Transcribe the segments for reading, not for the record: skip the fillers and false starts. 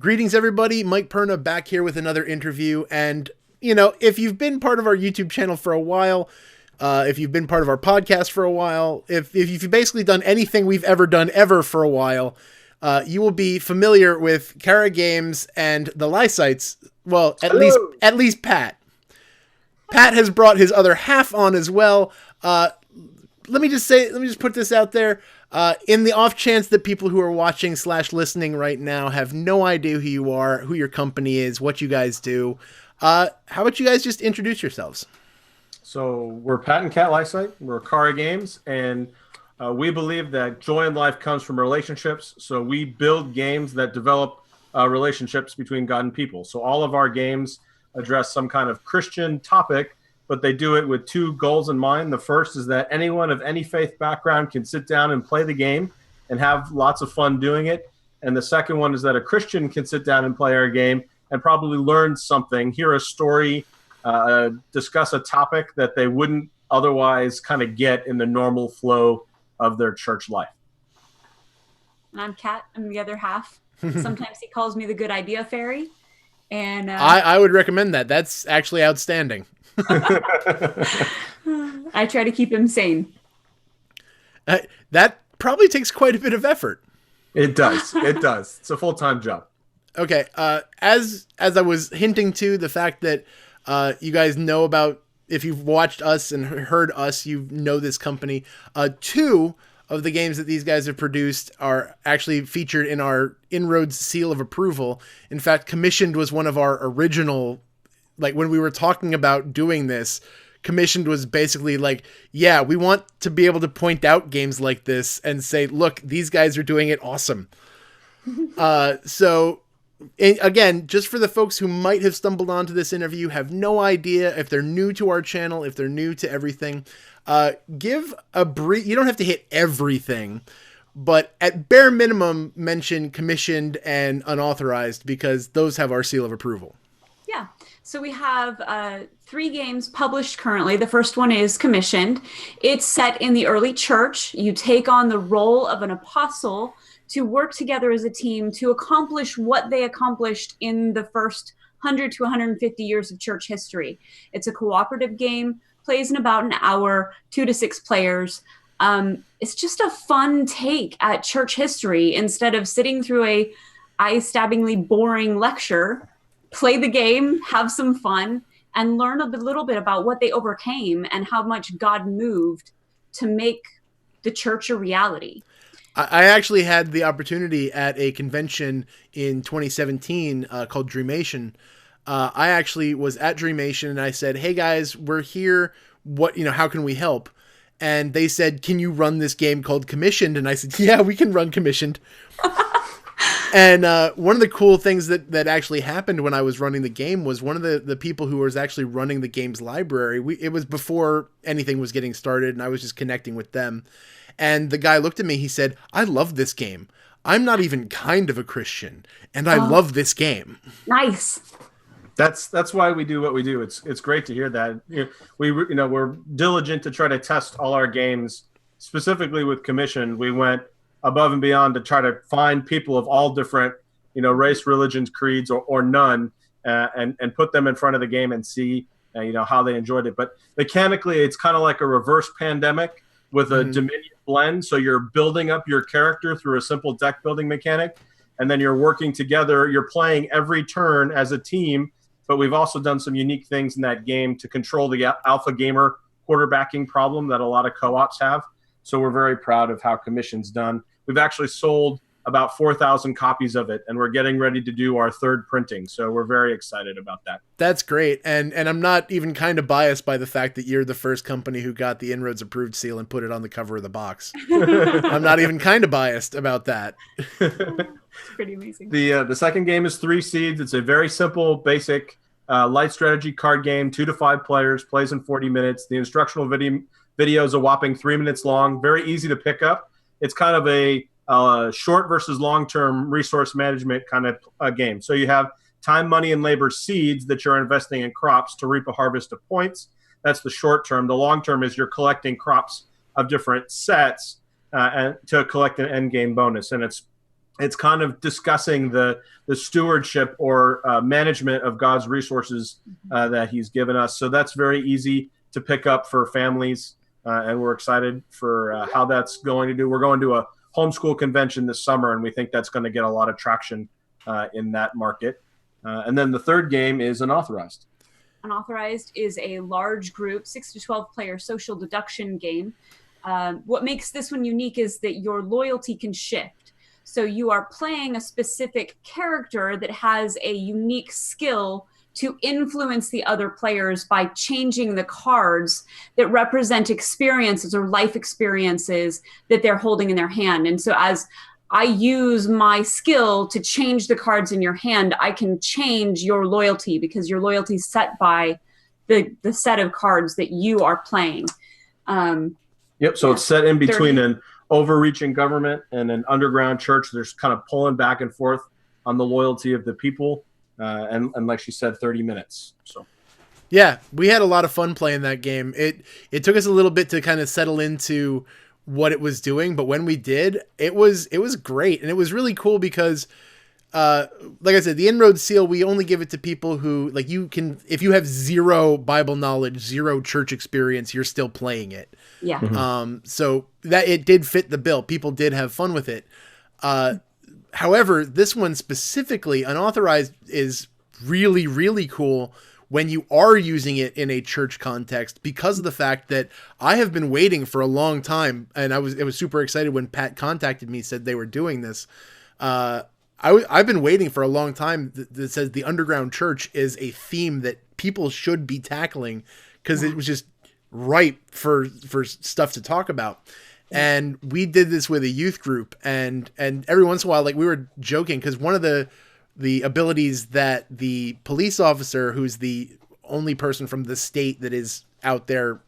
Greetings, everybody. Mike Perna back here with another interview. And, if you've been part of our YouTube channel for a while, if you've been part of our podcast for a while, if you've basically done anything we've ever done ever for a while, you will be familiar with Chara Games and the Lysaghts. Well, at least Pat. Pat has brought his other half on as well. Let me just put this out there. In the off chance that people who are watching / listening right now have no idea who you are, who your company is, what you guys do, how about you guys just introduce yourselves? So we're Pat and Kat Lysaght. We're Chara Games, and we believe that joy in life comes from relationships. So we build games that develop relationships between God and people. So all of our games address some kind of Christian topic, but they do it with two goals in mind. The first is that anyone of any faith background can sit down and play the game and have lots of fun doing it. And the second one is that a Christian can sit down and play our game and probably learn something, hear a story, discuss a topic that they wouldn't otherwise kind of get in the normal flow of their church life. And I'm Kat. I'm the other half. Sometimes he calls me the good idea fairy. And I would recommend that. That's actually outstanding. I try to keep him sane. That probably takes quite a bit of effort. It does. It does. It's a full-time job. Okay. As I was hinting to, the fact that you guys know about, if you've watched us and heard us, you know this company. Two of the games that these guys have produced are actually featured in our InnRoads seal of approval. In fact, Commissioned was one of our original, like when we were talking about doing this, Commissioned was basically like, yeah, we want to be able to point out games like this and say, look, these guys are doing it awesome. So again, just for the folks who might have stumbled onto this interview, have no idea, if they're new to our channel, if they're new to everything, give a brief, you don't have to hit everything, but at bare minimum, mention Commissioned and Unauthorized, because those have our seal of approval. Yeah. So we have 3 games published currently. The first one is Commissioned. It's set in the early church. You take on the role of an apostle to work together as a team to accomplish what they accomplished in the first 100 to 150 years of church history. It's a cooperative game, plays in about an hour, 2 to 6 players. It's just a fun take at church history. Instead of sitting through a eye-stabbingly boring lecture, play the game, have some fun, and learn a little bit about what they overcame and how much God moved to make the church a reality. I actually had the opportunity at a convention in 2017 called Dreamation. I actually was at Dreamation and I said, hey guys, we're here. How can we help? And they said, can you run this game called Commissioned? And I said, yeah, we can run Commissioned. And one of the cool things that actually happened when I was running the game was one of the people who was actually running the game's library. It was before anything was getting started, and I was just connecting with them. And the guy looked at me, he said, I love this game. I'm not even kind of a Christian, and I love this game. Nice. That's why we do what we do. It's great to hear that. We're diligent to try to test all our games. Specifically with Commission, we went above and beyond to try to find people of all different, race, religions, creeds, or none, and put them in front of the game and see, how they enjoyed it. But mechanically, it's kind of like a reverse Pandemic with a Dominion blend. So you're building up your character through a simple deck building mechanic, and then you're working together. You're playing every turn as a team, but we've also done some unique things in that game to control the alpha gamer quarterbacking problem that a lot of co-ops have. So we're very proud of how Commission's done. We've actually sold about 4,000 copies of it, and we're getting ready to do our 3rd printing. So we're very excited about that. That's great. And I'm not even kind of biased by the fact that you're the first company who got the InnRoads approved seal and put it on the cover of the box. I'm not even kind of biased about that. It's pretty amazing. The second game is 3 Seeds. It's a very simple, basic light strategy card game, 2 to 5 players, plays in 40 minutes. The instructional video is a whopping 3 minutes long, very easy to pick up. It's kind of a short versus long-term resource management kind of game. So you have time, money, and labor seeds that you're investing in crops to reap a harvest of points. That's the short term. The long term is you're collecting crops of different sets and to collect an end game bonus. And it's it's kind of discussing the stewardship or management of God's resources that He's given us. So that's very easy to pick up for families, and we're excited for how that's going to do. We're going to a homeschool convention this summer, and we think that's going to get a lot of traction in that market. And then the third game is Unauthorized. Unauthorized is a large group, 6 to 12 player social deduction game. What makes this one unique is that your loyalty can shift. So you are playing a specific character that has a unique skill to influence the other players by changing the cards that represent experiences or life experiences that they're holding in their hand. And so as I use my skill to change the cards in your hand, I can change your loyalty because your loyalty is set by the set of cards that you are playing. Yep. So it's set in between an overreaching government and an underground church. There's kind of pulling back and forth on the loyalty of the people. And like she said, 30 minutes. So. Yeah, we had a lot of fun playing that game. It took us a little bit to kind of settle into what it was doing, but when we did, it was great. And it was really cool because like I said, the InnRoads seal, we only give it to people who, like, you can, if you have zero Bible knowledge, zero church experience, you're still playing it. Yeah. Mm-hmm. So that it did fit the bill. People did have fun with it. However, this one specifically, Unauthorized, is really, really cool when you are using it in a church context, because of the fact that I have been waiting for a long time, and it was super excited when Pat contacted me, said they were doing this. I've been waiting for a long time that says the underground church is a theme that people should be tackling, because it was just ripe for stuff to talk about. And we did this with a youth group, and every once in a while, like, we were joking, because one of the abilities that the police officer, who's the only person from the state that is out there,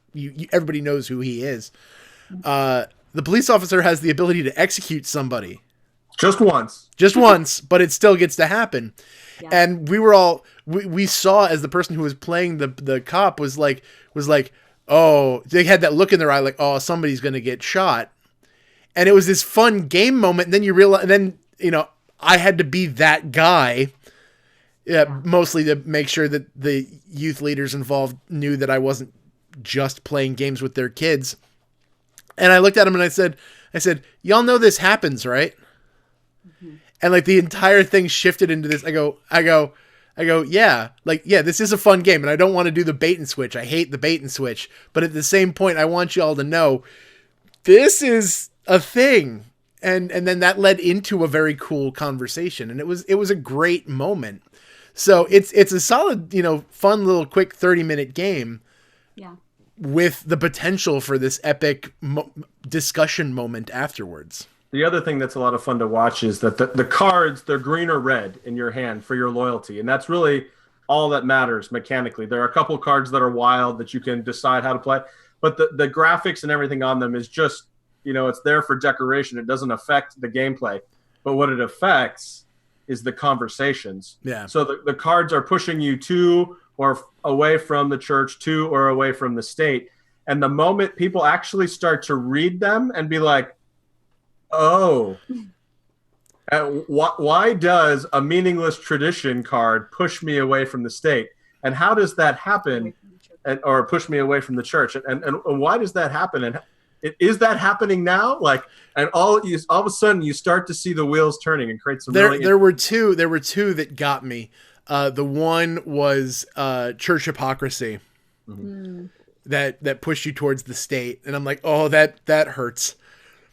everybody knows who he is. The police officer has the ability to execute somebody. Just once, but it still gets to happen. Yeah. And we saw, as the person who was playing the cop was like, oh, they had that look in their eye, like, oh, somebody's going to get shot. And it was this fun game moment. And then you realize, and then, I had to be that guy, mostly to make sure that the youth leaders involved knew that I wasn't just playing games with their kids. And I looked at him and I said, y'all know this happens, right? Mm-hmm. And like the entire thing shifted into this. I go, yeah, this is a fun game, and I don't want to do the bait and switch. I hate the bait and switch. But at the same point, I want y'all to know this is a thing. And then that led into a very cool conversation, and it was a great moment. So it's a solid, fun little quick 30-minute game. Yeah. With the potential for this epic discussion moment afterwards. The other thing that's a lot of fun to watch is that the cards, they're green or red in your hand for your loyalty. And that's really all that matters mechanically. There are a couple cards that are wild that you can decide how to play, but the graphics and everything on them is just, it's there for decoration. It doesn't affect the gameplay, but what it affects is the conversations. Yeah. So the cards are pushing you to or away from the church, to or away from the state. And the moment people actually start to read them and be like, oh, why does a meaningless tradition card push me away from the state? And how does that happen? Or push me away from the church? And why does that happen? And is that happening now? And all of a sudden you start to see the wheels turning and create some. There were two that got me. The one was church hypocrisy, mm-hmm. that pushed you towards the state, and I'm like, oh, that hurts.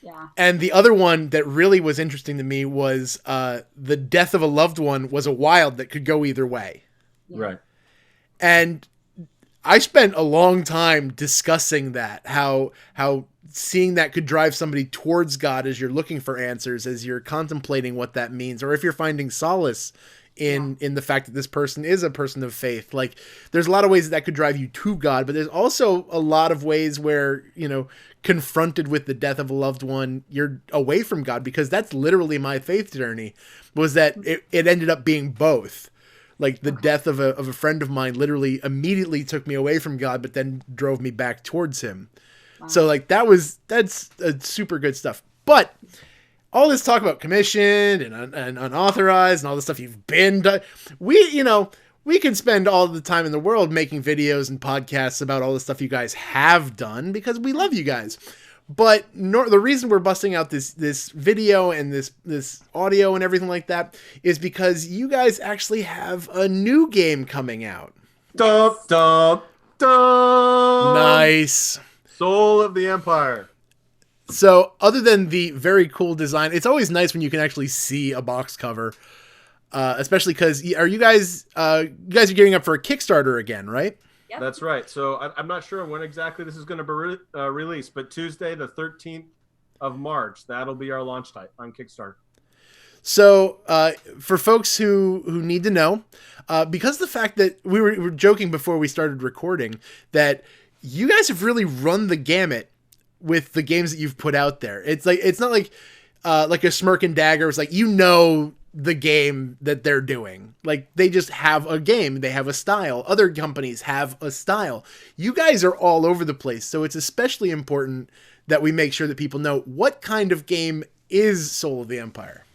Yeah. And the other one that really was interesting to me was the death of a loved one was a wild that could go either way. Yeah. Right. And I spent a long time discussing that, how seeing that could drive somebody towards God as you're looking for answers, as you're contemplating what that means, or if you're finding solace in the fact that this person is a person of faith. Like, there's a lot of ways that could drive you to God, but there's also a lot of ways where, confronted with the death of a loved one, you're away from God, because that's literally my faith journey, was that it ended up being both. Like, the death of a friend of mine literally immediately took me away from God, but then drove me back towards him. Wow. So like that's super good stuff. But all this talk about commissioned and unauthorized and all the stuff you've been done. We can spend all the time in the world making videos and podcasts about all the stuff you guys have done because we love you guys. But the reason we're busting out this video and this audio and everything like that is because you guys actually have a new game coming out. Dum, dum, dum. Nice. Soul of the Empire. So other than the very cool design, it's always nice when you can actually see a box cover, especially because you guys are gearing up for a Kickstarter again, right? Yep. That's right. So I'm not sure when exactly this is going to be released, but Tuesday, the 13th of March, that'll be our launch date on Kickstarter. So for folks who need to know, because of the fact that we were joking before we started recording that you guys have really run the gamut with the games that you've put out there. It's not like a Smirk and Dagger. It's like, the game that they're doing. Like, they just have a game. They have a style. Other companies have a style. You guys are all over the place. So it's especially important that we make sure that people know what kind of game is Soul of the Empire.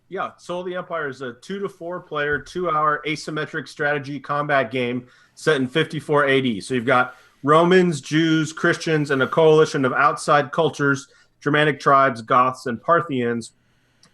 Yeah, Soul of the Empire is a 2 to 4 player, 2-hour asymmetric strategy combat game set in 54 AD. So you've got Romans, Jews, Christians, and a coalition of outside cultures, Germanic tribes, Goths, and Parthians,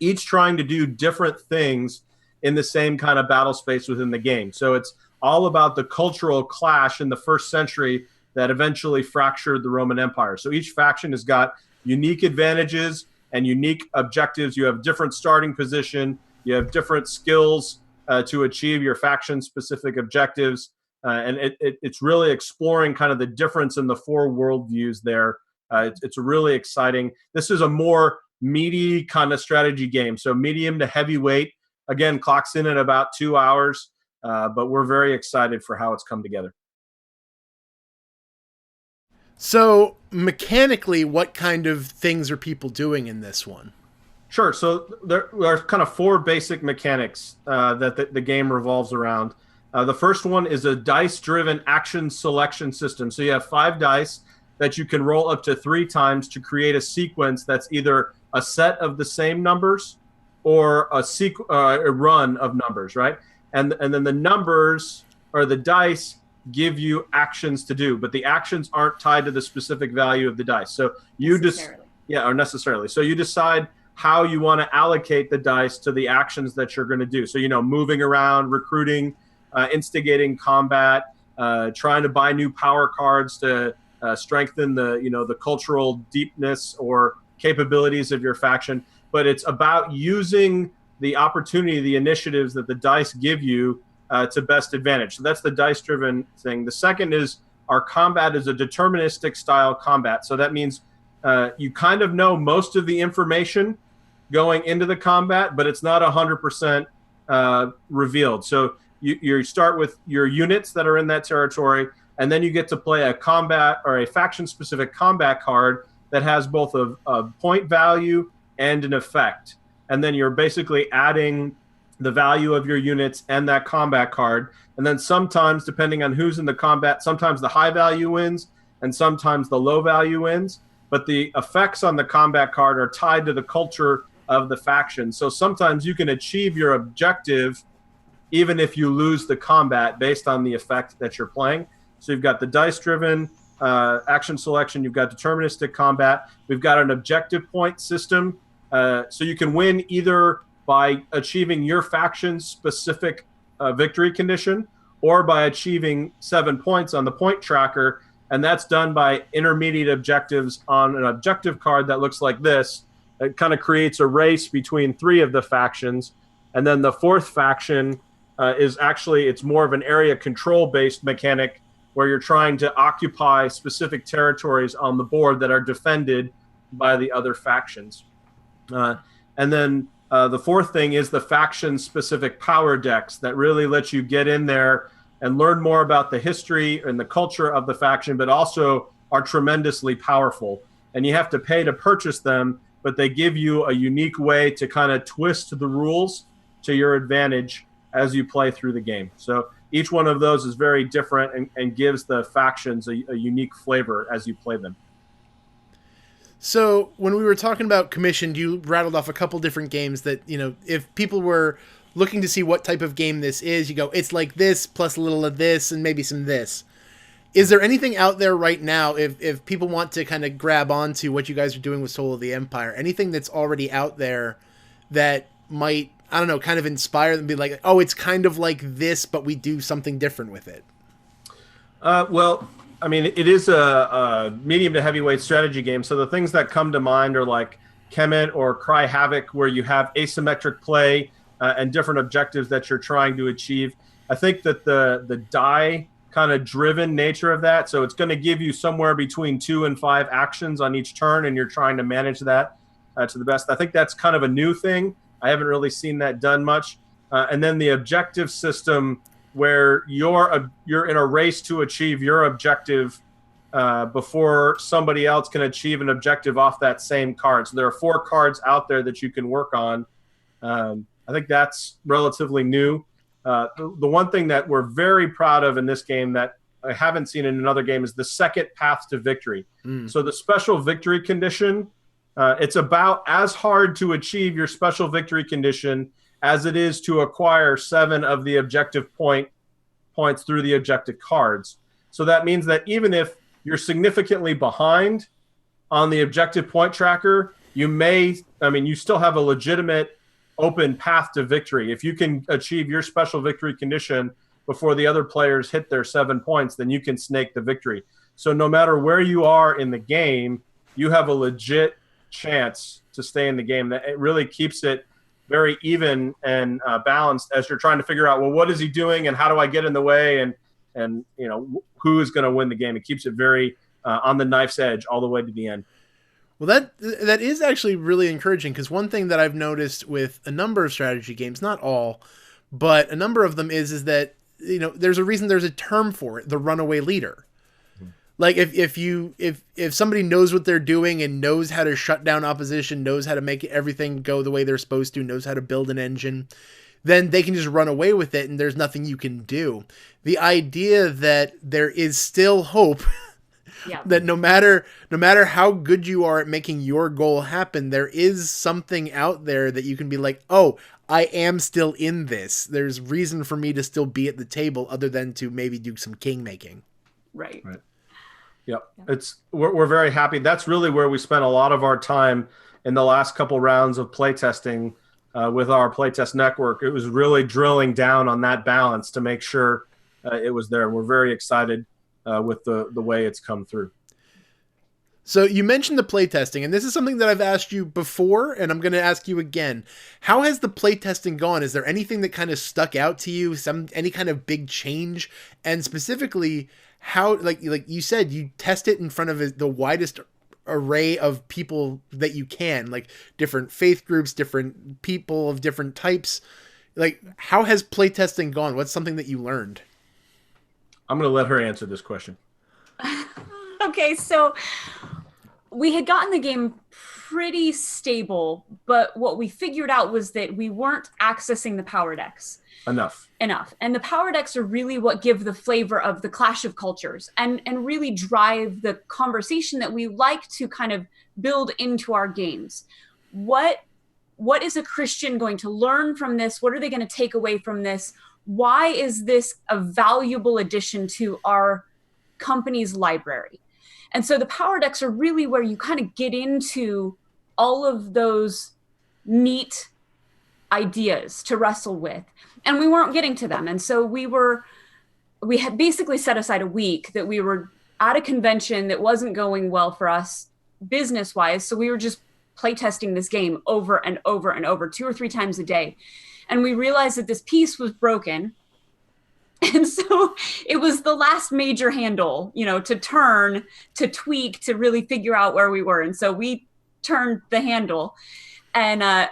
each trying to do different things in the same kind of battle space within the game. So it's all about the cultural clash in the first century that eventually fractured the Roman Empire. So each faction has got unique advantages and unique objectives. You have different starting position. You have different skills to achieve your faction-specific objectives. And it's really exploring kind of the difference in the 4 worldviews there. It's really exciting. This is a more meaty kind of strategy game. So medium to heavyweight, again, clocks in at about 2 hours, but we're very excited for how it's come together. So mechanically, what kind of things are people doing in this one? Sure. So there are kind of 4 basic mechanics that the game revolves around. The first one is a dice-driven action selection system. So you have 5 dice that you can roll up to 3 times to create a sequence that's either a set of the same numbers or a run of numbers, right? And then the numbers or the dice give you actions to do, but the actions aren't tied to the specific value of the dice. So you necessarily. So you decide how you want to allocate the dice to the actions that you're going to do. So, moving around, recruiting, instigating combat, trying to buy new power cards to strengthen the cultural deepness or capabilities of your faction. But it's about using the opportunity, the initiatives that the dice give you to best advantage. So that's the dice-driven thing. The second is our combat is a deterministic style combat. So that means you kind of know most of the information going into the combat, but it's not 100% revealed. So you start with your units that are in that territory, and then you get to play a combat or a faction-specific combat card that has both a point value and an effect. And then you're basically adding the value of your units and that combat card. And then sometimes, depending on who's in the combat, sometimes the high value wins and sometimes the low value wins. But the effects on the combat card are tied to the culture of the faction. So sometimes you can achieve your objective even if you lose the combat based on the effect that you're playing. So you've got the dice-driven action selection. You've got deterministic combat. We've got an objective point system. So you can win either by achieving your faction's specific victory condition or by achieving 7 points on the point tracker. And that's done by intermediate objectives on an objective card that looks like this. It kind of creates a race between 3 of the factions. And then the 4th faction is actually, it's more of an area control based mechanic where you're trying to occupy specific territories on the board that are defended by the other factions. And then the 4th thing is the faction-specific power decks that really let you get in there and learn more about the history and the culture of the faction, but also are tremendously powerful. And you have to pay to purchase them, but they give you a unique way to kind of twist the rules to your advantage as you play through the game. So each one of those is very different and gives the factions a unique flavor as you play them. So when we were talking about commissioned, you rattled off a couple different games that, if people were looking to see what type of game this is, you go, it's like this plus a little of this and maybe some this. Is there anything out there right now, if people want to kind of grab onto what you guys are doing with Soul of the Empire, anything that's already out there that might, I don't know, kind of inspire them, be like, oh, it's kind of like this, but we do something different with it? Well, I mean, it is a medium to heavyweight strategy game. So the things that come to mind are like Kemet or Cry Havoc, where you have asymmetric play and different objectives that you're trying to achieve. I think that the die kind of driven nature of that, so it's going to give you somewhere between 2 and 5 actions on each turn, and you're trying to manage that to the best. I think that's kind of a new thing. I haven't really seen that done much. And then the objective system, where you're in a race to achieve your objective before somebody else can achieve an objective off that same card. So there are 4 cards out there that you can work on. I think that's relatively new. The one thing that we're very proud of in this game that I haven't seen in another game is the second path to victory. So the special victory condition, it's about as hard to achieve your special victory condition as it is to acquire 7 of the objective points through the objective cards. So that means that even if you're significantly behind on the objective point tracker, you still have a legitimate open path to victory. If you can achieve your special victory condition before the other players hit their 7 points, then you can snake the victory. So no matter where you are in the game, you have a legit chance to stay in the game. That it really keeps it very even and balanced as you're trying to figure out, well, what is he doing and how do I get in the way, and who is going to win the game. It keeps it very on the knife's edge all the way to the end. Well, that is actually really encouraging, because one thing that I've noticed with a number of strategy games, not all, but a number of them is that, there's a reason there's a term for it, the runaway leader. Mm-hmm. Like if somebody knows what they're doing and knows how to shut down opposition, knows how to make everything go the way they're supposed to, knows how to build an engine, then they can just run away with it and there's nothing you can do. The idea that there is still hope. Yeah. That no matter how good you are at making your goal happen, there is something out there that you can be like, oh, I am still in this. There's reason for me to still be at the table other than to maybe do some king making. Right. Yep. Yeah. We're very happy. That's really where we spent a lot of our time in the last couple rounds of playtesting with our playtest network. It was really drilling down on that balance to make sure it was there. We're very excited with the way it's come through. So you mentioned the playtesting, and this is something that I've asked you before, and I'm going to ask you again. How has the playtesting gone? Is there anything that kind of stuck out to you? Any kind of big change? And specifically, how, like you said, you test it in front of the widest array of people that you can, like different faith groups, different people of different types. Like, how has playtesting gone? What's something that you learned? I'm going to let her answer this question. Okay, so we had gotten the game pretty stable, but what we figured out was that we weren't accessing the power decks enough. And the power decks are really what give the flavor of the clash of cultures and really drive the conversation that we like to kind of build into our games. What is a Christian going to learn from this? What are they going to take away from this? Why is this a valuable addition to our company's library? And so the power decks are really where you kind of get into all of those neat ideas to wrestle with. And we weren't getting to them. And so we had basically set aside a week that we were at a convention that wasn't going well for us business-wise. So we were just playtesting this game over and over and over 2 or 3 times a day. And we realized that this piece was broken. And so it was the last major handle, to turn, to tweak, to really figure out where we were. And so we turned the handle and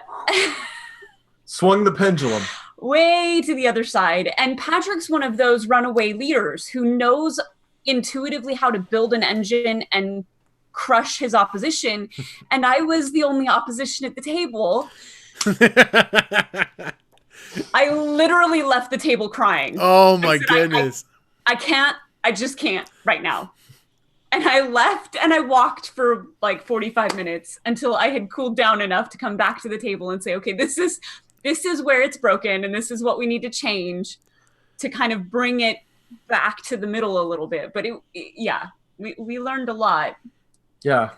swung the pendulum way to the other side. And Patrick's one of those runaway leaders who knows intuitively how to build an engine and crush his opposition. And I was the only opposition at the table. I literally left the table crying. Oh my goodness. I just can't right now. And I left and I walked for like 45 minutes until I had cooled down enough to come back to the table and say, okay, this is where it's broken and this is what we need to change to kind of bring it back to the middle a little bit. But we learned a lot. Yeah,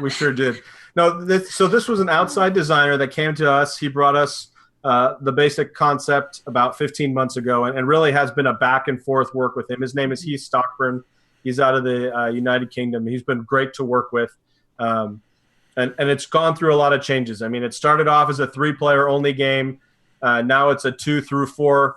we sure did. No, this was an outside designer that came to us. He brought us the basic concept about 15 months ago, and really has been a back and forth work with him. His name is Heath Stockburn. He's out of the United Kingdom. He's been great to work with, and it's gone through a lot of changes. I mean, it started off as a 3-player only game. Now it's a 2 through 4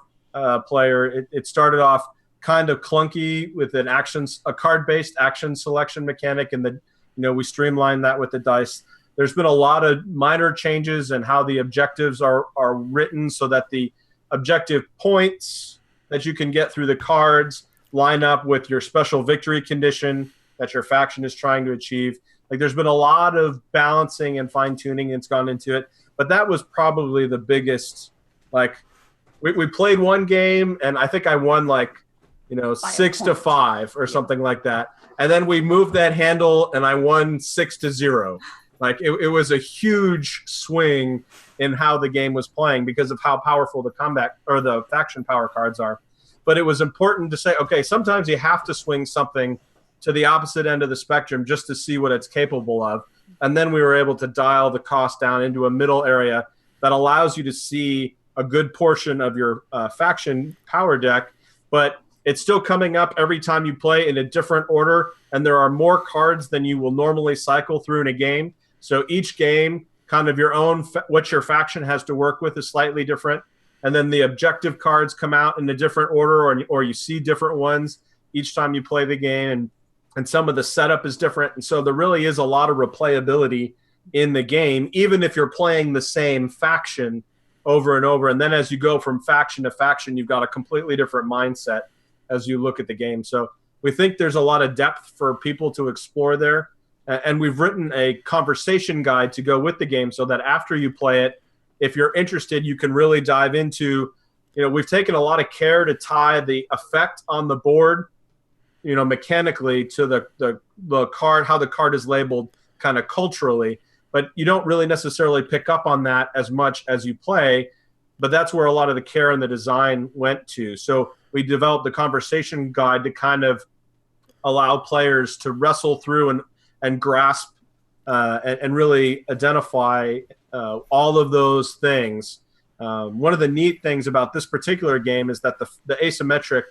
player. It started off kind of clunky with a card-based action selection mechanic, and we streamlined that with the dice. There's been a lot of minor changes in how the objectives are written so that the objective points that you can get through the cards line up with your special victory condition that your faction is trying to achieve. Like, there's been a lot of balancing and fine-tuning that's gone into it, but that was probably the biggest. Like, we played one game, and I think I won 6-5 or something like that. And then we moved that handle, and I won 6-0. Like, it was a huge swing in how the game was playing because of how powerful the combat or the faction power cards are. But it was important to say, okay, sometimes you have to swing something to the opposite end of the spectrum just to see what it's capable of. And then we were able to dial the cost down into a middle area that allows you to see a good portion of your faction power deck, but it's still coming up every time you play in a different order, and there are more cards than you will normally cycle through in a game. So each game, kind of your own, what your faction has to work with is slightly different. And then the objective cards come out in a different order, or you see different ones each time you play the game, and some of the setup is different. And so there really is a lot of replayability in the game, even if you're playing the same faction over and over. And then as you go from faction to faction, you've got a completely different mindset as you look at the game. So we think there's a lot of depth for people to explore there. And we've written a conversation guide to go with the game so that after you play it, if you're interested, you can really dive into, we've taken a lot of care to tie the effect on the board, mechanically to the card, how the card is labeled kind of culturally. But you don't really necessarily pick up on that as much as you play. But that's where a lot of the care and the design went to. So we developed the conversation guide to kind of allow players to wrestle through and grasp and really identify all of those things. One of the neat things about this particular game is that the asymmetric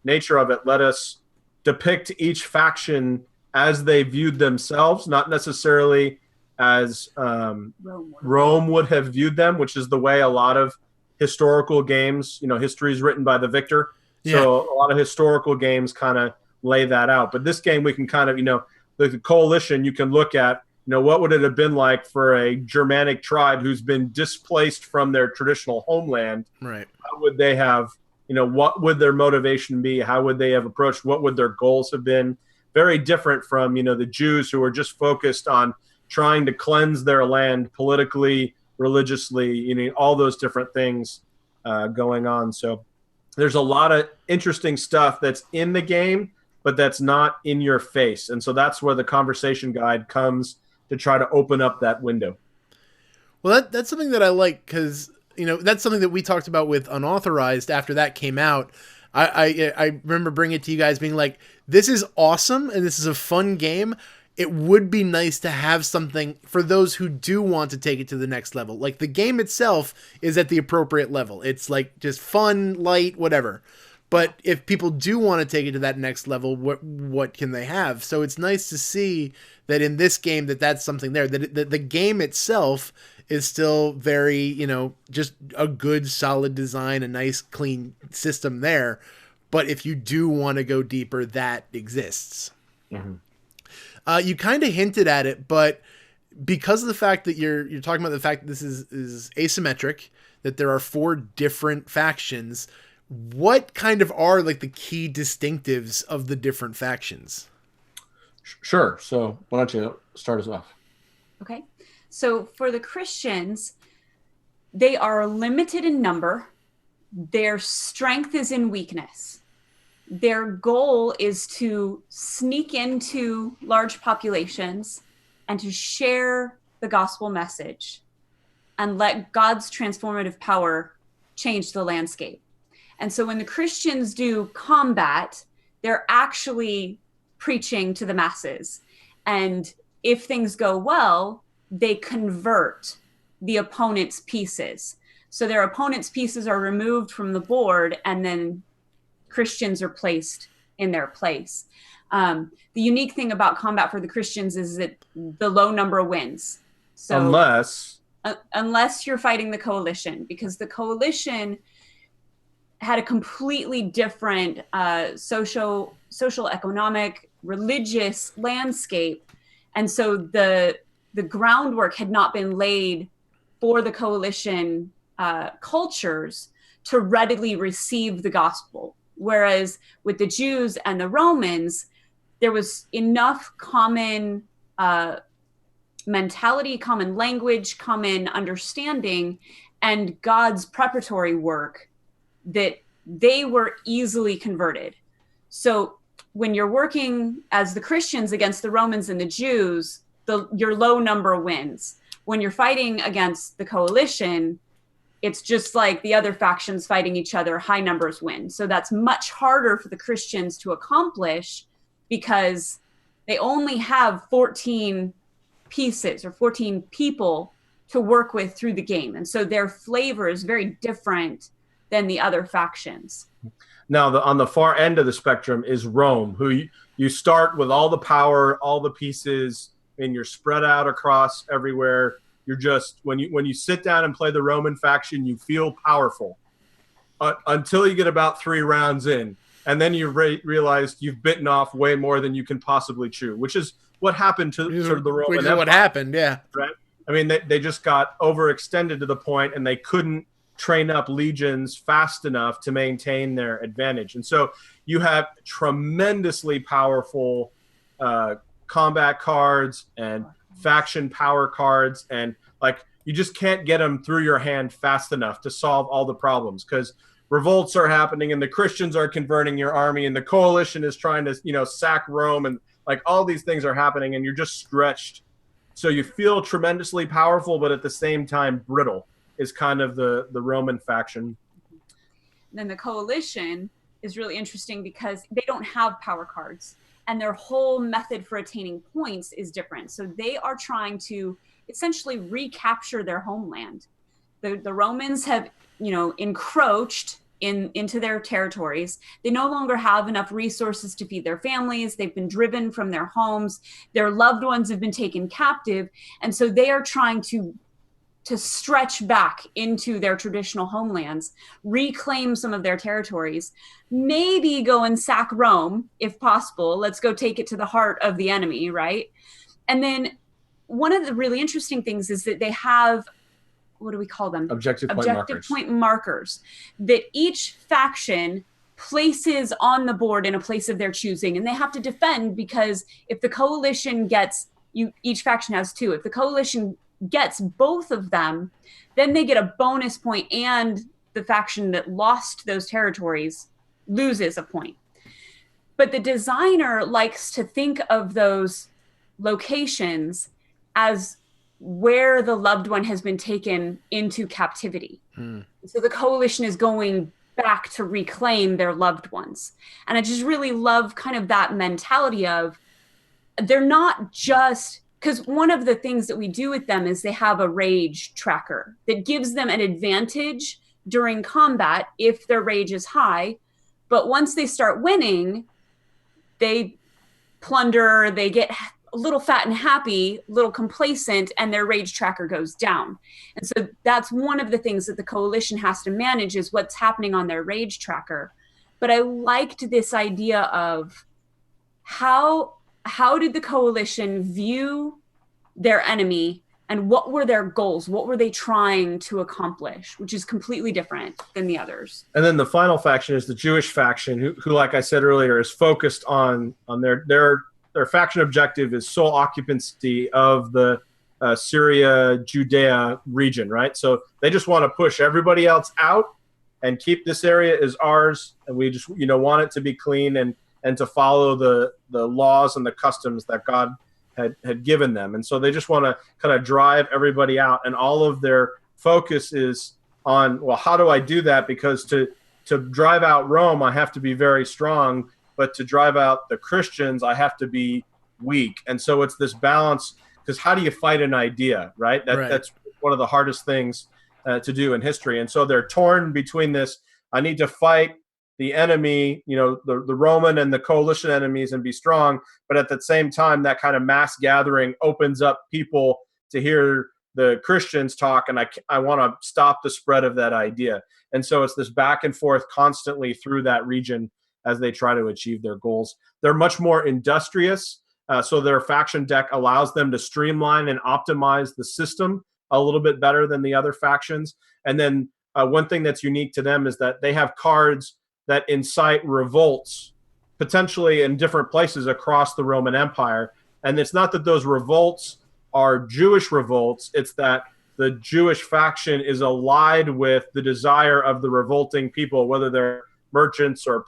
nature of it let us depict each faction as they viewed themselves, not necessarily as Rome would have viewed them, which is the way a lot of historical games, history is written by the victor. Yeah. So a lot of historical games kind of lay that out. But this game, we can kind of, the coalition, you can look at, what would it have been like for a Germanic tribe who's been displaced from their traditional homeland? Right. How would they have, what would their motivation be? How would they have approached? What would their goals have been? Very different from, the Jews who are just focused on trying to cleanse their land politically, religiously, all those different things going on. So there's a lot of interesting stuff that's in the game, but that's not in your face. And so that's where the conversation guide comes to try to open up that window. Well, that's something that I like because, that's something that we talked about with Unauthorized after that came out. I remember bringing it to you guys being like, this is awesome and this is a fun game. It would be nice to have something for those who do want to take it to the next level. Like, the game itself is at the appropriate level. It's like just fun, light, whatever. But if people do want to take it to that next level, what can they have? So it's nice to see that in this game that's something there. That the game itself is still very, just a good, solid design, a nice, clean system there. But if you do want to go deeper, that exists. Mm-hmm. You kind of hinted at it, but because of the fact that you're talking about the fact that this is asymmetric, that there are 4 different factions, what kind of are like the key distinctives of the different factions? Sure. So why don't you start us off? Okay. So for the Christians, they are limited in number. Their strength is in weakness. their goal is to sneak into large populations and to share the gospel message and let God's transformative power change the landscape. And so when the Christians do combat, they're actually preaching to the masses. And if things go well, they convert the opponent's pieces. So their opponent's pieces are removed from the board, and then Christians are placed in their place. The unique thing about combat for the Christians is that the low number wins. So unless you're fighting the coalition, because the coalition had a completely different social, economic, religious landscape. And so the groundwork had not been laid for the coalition cultures to readily receive the gospel. Whereas with the Jews and the Romans, there was enough common mentality, common language, common understanding, and God's preparatory work that they were easily converted. So when you're working as the Christians against the Romans and the Jews, your low number wins. When you're fighting against the coalition, it's just like the other factions fighting each other, high numbers win. So that's much harder for the Christians to accomplish because they only have 14 pieces or 14 people to work with through the game. And so their flavor is very different than the other factions. Now, on the far end of the spectrum is Rome, who you start with all the power, all the pieces, and you're spread out across everywhere. You're just, when you sit down and play the Roman faction, you feel powerful until you get about 3 rounds in. And then you realize you've bitten off way more than you can possibly chew, which is what happened to sort of the Roman Empire. What happened, yeah. Right? I mean, they just got overextended to the point, and they couldn't train up legions fast enough to maintain their advantage. And so you have tremendously powerful combat cards and faction power cards, and like you just can't get them through your hand fast enough to solve all the problems, because revolts are happening and the Christians are converting your army and the coalition is trying to sack Rome, and like all these things are happening, and you're just stretched. So you feel tremendously powerful, but at the same time brittle is kind of the Roman faction. And then the coalition is really interesting because they don't have power cards, and their whole method for attaining points is different. So they are trying to essentially recapture their homeland. The Romans have, encroached into their territories. They no longer have enough resources to feed their families. They've been driven from their homes. Their loved ones have been taken captive. And so they are trying to stretch back into their traditional homelands, reclaim some of their territories, maybe go and sack Rome if possible. Let's go take it to the heart of the enemy, right? And then one of the really interesting things is that they have, what do we call them? Objective point markers that each faction places on the board in a place of their choosing. And they have to defend, because if the coalition gets, each faction has 2. If the coalition gets both of them, then they get a bonus point, and the faction that lost those territories loses a point. But the designer likes to think of those locations as where the loved one has been taken into captivity. So the coalition is going back to reclaim their loved ones. And I just really love kind of that mentality of, they're not just, because one of the things that we do with them is they have a rage tracker that gives them an advantage during combat if their rage is high. But once they start winning, they plunder, they get a little fat and happy, a little complacent, and their rage tracker goes down. And so that's one of the things that the coalition has to manage, is what's happening on their rage tracker. But I liked this idea of how did the coalition view their enemy, and what were their goals? What were they trying to accomplish? Which is completely different than the others. And then the final faction is the Jewish faction, who like I said earlier, is focused on their faction objective is sole occupancy of the Syria, Judea region, right? So they just want to push everybody else out and keep this area is ours, and we just want it to be clean and to follow the laws and the customs that God had given them. And so they just want to kind of drive everybody out, and all of their focus is on, well, how do I do that? Because to drive out Rome, I have to be very strong, but to drive out the Christians, I have to be weak. And so it's this balance, because how do you fight an idea, right? That's one of the hardest things to do in history. And so they're torn between this, I need to fight the enemy, the Roman and the coalition enemies, and be strong. But at the same time, that kind of mass gathering opens up people to hear the Christians talk, and I want to stop the spread of that idea. And so it's this back and forth constantly through that region as they try to achieve their goals. They're much more industrious. So their faction deck allows them to streamline and optimize the system a little bit better than the other factions. And then one thing that's unique to them is that they have cards that incite revolts potentially in different places across the Roman Empire. And it's not that those revolts are Jewish revolts, it's that the Jewish faction is allied with the desire of the revolting people, whether they're merchants or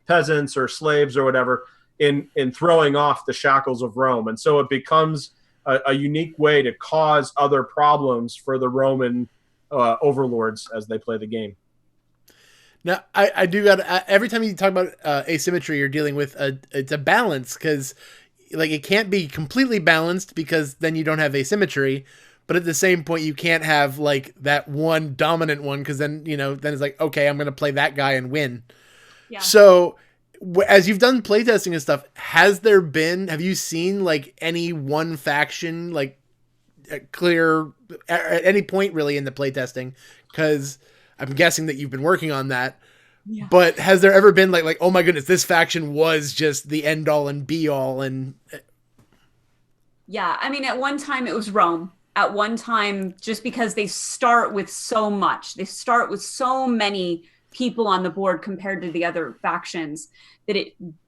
peasants or slaves or whatever, in throwing off the shackles of Rome. And so it becomes a unique way to cause other problems for the Roman overlords as they play the game. Now, I do got every time you talk about asymmetry, you're dealing with it's a balance, because like it can't be completely balanced, because then you don't have asymmetry. But at the same point, you can't have like that one dominant one, because then then it's like, okay, I'm going to play that guy and win. Yeah. So as you've done playtesting and stuff, have you seen like any one faction like clear at any point really in the playtesting? Because I'm guessing that you've been working on that. Yeah. But has there ever been like, oh my goodness, this faction was just the end all and be all? And yeah, I mean, at one time it was Rome. At one time, just because they start with so much, they start with so many people on the board compared to the other factions, that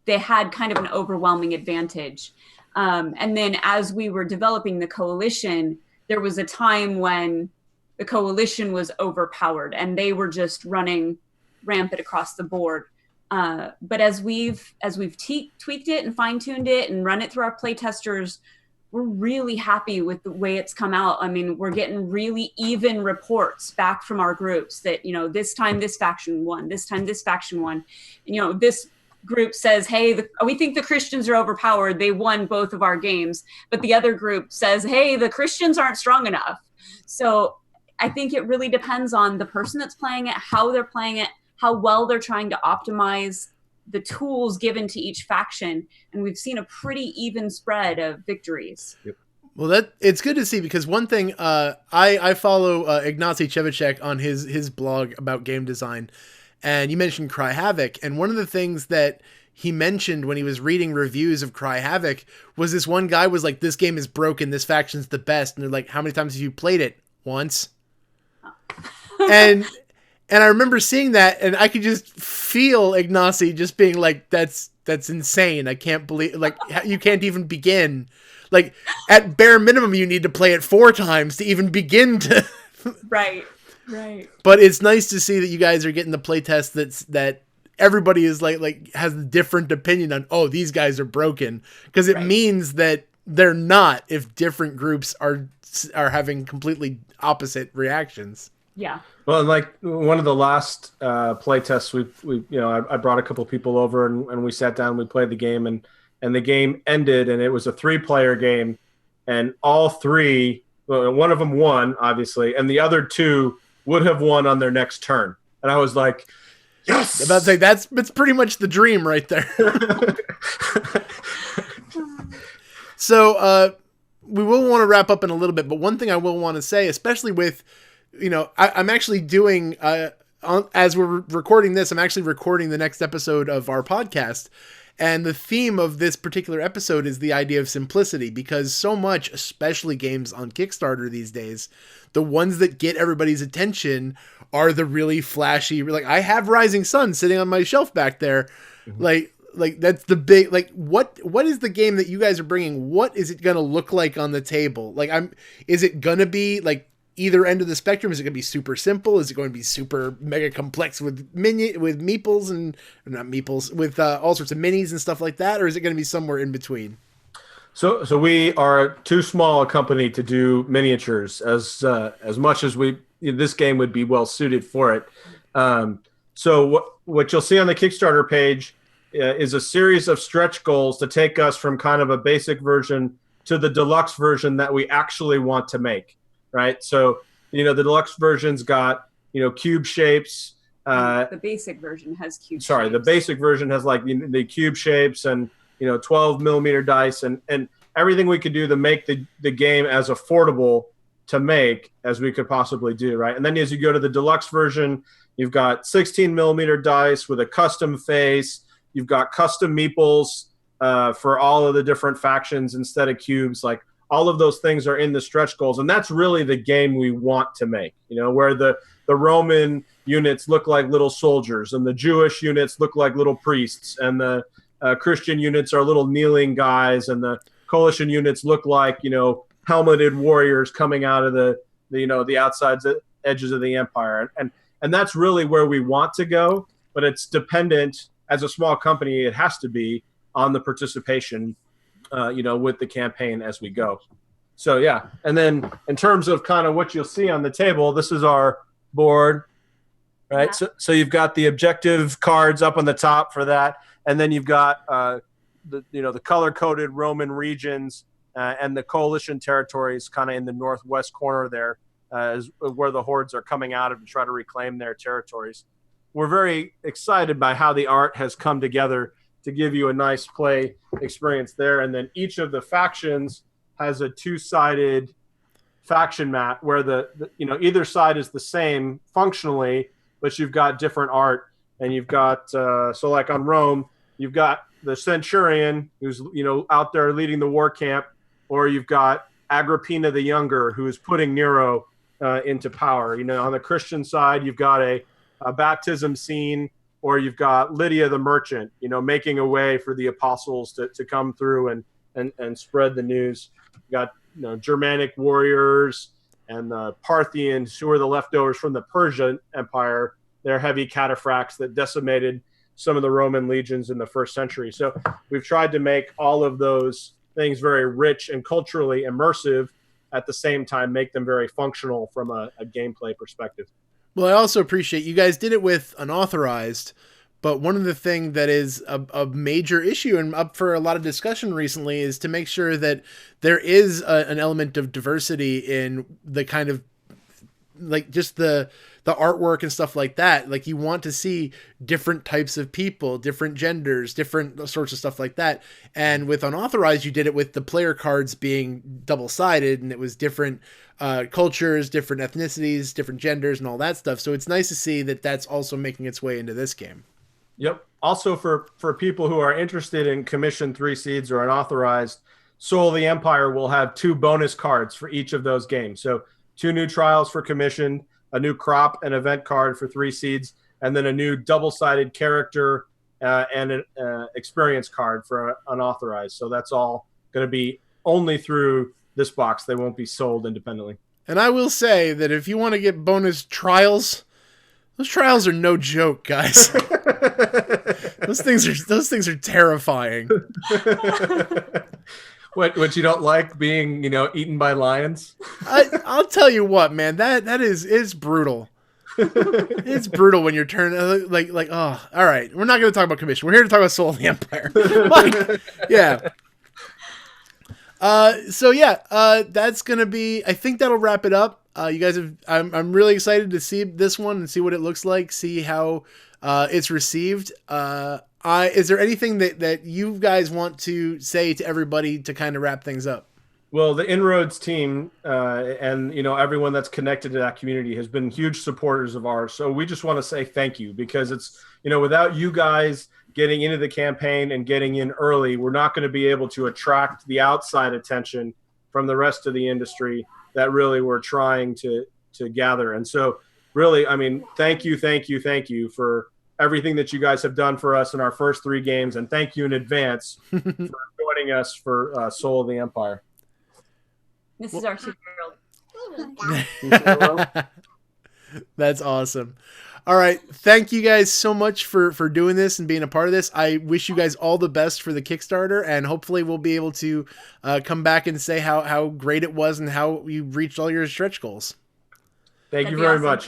they had kind of an overwhelming advantage. And then as we were developing the coalition, there was a time when the coalition was overpowered and they were just running rampant across the board. But as we've tweaked it and fine-tuned it and run it through our playtesters, we're really happy with the way it's come out. I mean, we're getting really even reports back from our groups that, this time this faction won, this time this faction won. And, this group says, hey, we think the Christians are overpowered. They won both of our games. But the other group says, hey, the Christians aren't strong enough. So I think it really depends on the person that's playing it, how they're playing it, how well they're trying to optimize the tools given to each faction, and we've seen a pretty even spread of victories. Yep. Well, it's good to see, because one thing I follow Ignacy Cevicek on his blog about game design, and you mentioned Cry Havoc, and one of the things that he mentioned when he was reading reviews of Cry Havoc was this one guy was like, this game is broken, this faction's the best, and they're like, how many times have you played it? Once. And I remember seeing that, and I could just feel Ignacy just being like, that's insane. I can't believe, like, you can't even begin. Like, at bare minimum, you need to play it 4 times to even begin to. Right. But it's nice to see that you guys are getting the playtest that everybody is like has a different opinion on, oh, these guys are broken. Because it means that they're not, if different groups are having completely opposite reactions. Yeah. Well, like one of the last playtests, I brought a couple people over and we sat down, we played the game, and the game ended, and it was a 3-player game, and all 3, one of them won, obviously, and the other 2 would have won on their next turn. And I was like, yes! I'm about to say, that's pretty much the dream right there. So we will want to wrap up in a little bit, but one thing I will want to say, especially with, I'm actually doing, as we're recording this, I'm actually recording the next episode of our podcast. And the theme of this particular episode is the idea of simplicity, because so much, especially games on Kickstarter these days, the ones that get everybody's attention are the really flashy, like I have Rising Sun sitting on my shelf back there. Mm-hmm. Like that's the big, like, what is the game that you guys are bringing? What is it going to look like on the table? Like, is it going to be like either end of the spectrum? Is it going to be super simple? Is it going to be super mega complex with meeples and not meeples with all sorts of minis and stuff like that? Or is it going to be somewhere in between? So we are too small a company to do miniatures as much as this game would be well suited for it. So what you'll see on the Kickstarter page is a series of stretch goals to take us from kind of a basic version to the deluxe version that we actually want to make, right? So, the deluxe version's got, cube shapes. The basic version has cube Sorry, shapes. the basic version has like the cube shapes and, 12 millimeter dice and everything we could do to make the game as affordable to make as we could possibly do, right? And then as you go to the deluxe version, you've got 16 millimeter dice with a custom face. You've got custom meeples for all of the different factions instead of cubes. Like all of those things are in the stretch goals. And that's really the game we want to make, where the Roman units look like little soldiers and the Jewish units look like little priests and the Christian units are little kneeling guys and the coalition units look like, helmeted warriors coming out of the outside edges of the empire. And that's really where we want to go, but it's dependent, as a small company, it has to be on the participation, with the campaign as we go. So, yeah. And then in terms of kind of what you'll see on the table, this is our board, right? Yeah. So you've got the objective cards up on the top for that. And then you've got the color-coded Roman regions and the coalition territories kind of in the northwest corner there is where the hordes are coming out of to try to reclaim their territories. We're very excited by how the art has come together to give you a nice play experience there. And then each of the factions has a two-sided faction map where either side is the same functionally, but you've got different art. And you've got, so like on Rome, you've got the centurion who's, out there leading the war camp, or you've got Agrippina the Younger who is putting Nero into power. On the Christian side, you've got a baptism scene, or you've got Lydia the merchant, making a way for the apostles to come through and spread the news. You've got, Germanic warriors and the Parthians, who are the leftovers from the Persian Empire. They're heavy cataphracts that decimated some of the Roman legions in the first century. So we've tried to make all of those things very rich and culturally immersive, at the same time make them very functional from a gameplay perspective. Well, I also appreciate you guys did it with unauthorized, but one of the things that is a major issue and up for a lot of discussion recently is to make sure that there is an element of diversity in the kind of like just the artwork and stuff like that. Like you want to see different types of people, different genders, different sorts of stuff like that. And with unauthorized, you did it with the player cards being double-sided, and it was different cultures, different ethnicities, different genders, and all that stuff. So it's nice to see that that's also making its way into this game. Yep. Also for people who are interested in Commission 3 Seeds or unauthorized, Soul of the Empire will have 2 bonus cards for each of those games. So 2 new trials for Commission, a new crop and event card for 3 Seeds, and then a new double-sided character and an experience card for unauthorized. So that's all going to be only through this box. They won't be sold independently. And I will say that if you want to get bonus trials, those trials are no joke, guys. Those things are terrifying. What you don't like being, eaten by lions? I'll tell you what, man, it's brutal. It's brutal when you're turning like oh, all right. We're not going to talk about Commission. We're here to talk about Soul of the Empire. Yeah. That's going to be, I think that'll wrap it up. You guys I'm really excited to see this one and see what it looks like, see how it's received. Is there anything that you guys want to say to everybody to kind of wrap things up? Well, the InnRoads team and everyone that's connected to that community has been huge supporters of ours. So we just want to say thank you, because it's without you guys getting into the campaign and getting in early, we're not going to be able to attract the outside attention from the rest of the industry that really we're trying to gather. And so really, thank you for everything that you guys have done for us in our first 3 games. And thank you in advance for joining us for Soul of the Empire. This is our 2-year-old. That's awesome. All right. Thank you guys so much for doing this and being a part of this. I wish you guys all the best for the Kickstarter, and hopefully we'll be able to come back and say how great it was and how you reached all your stretch goals. Thank you very much.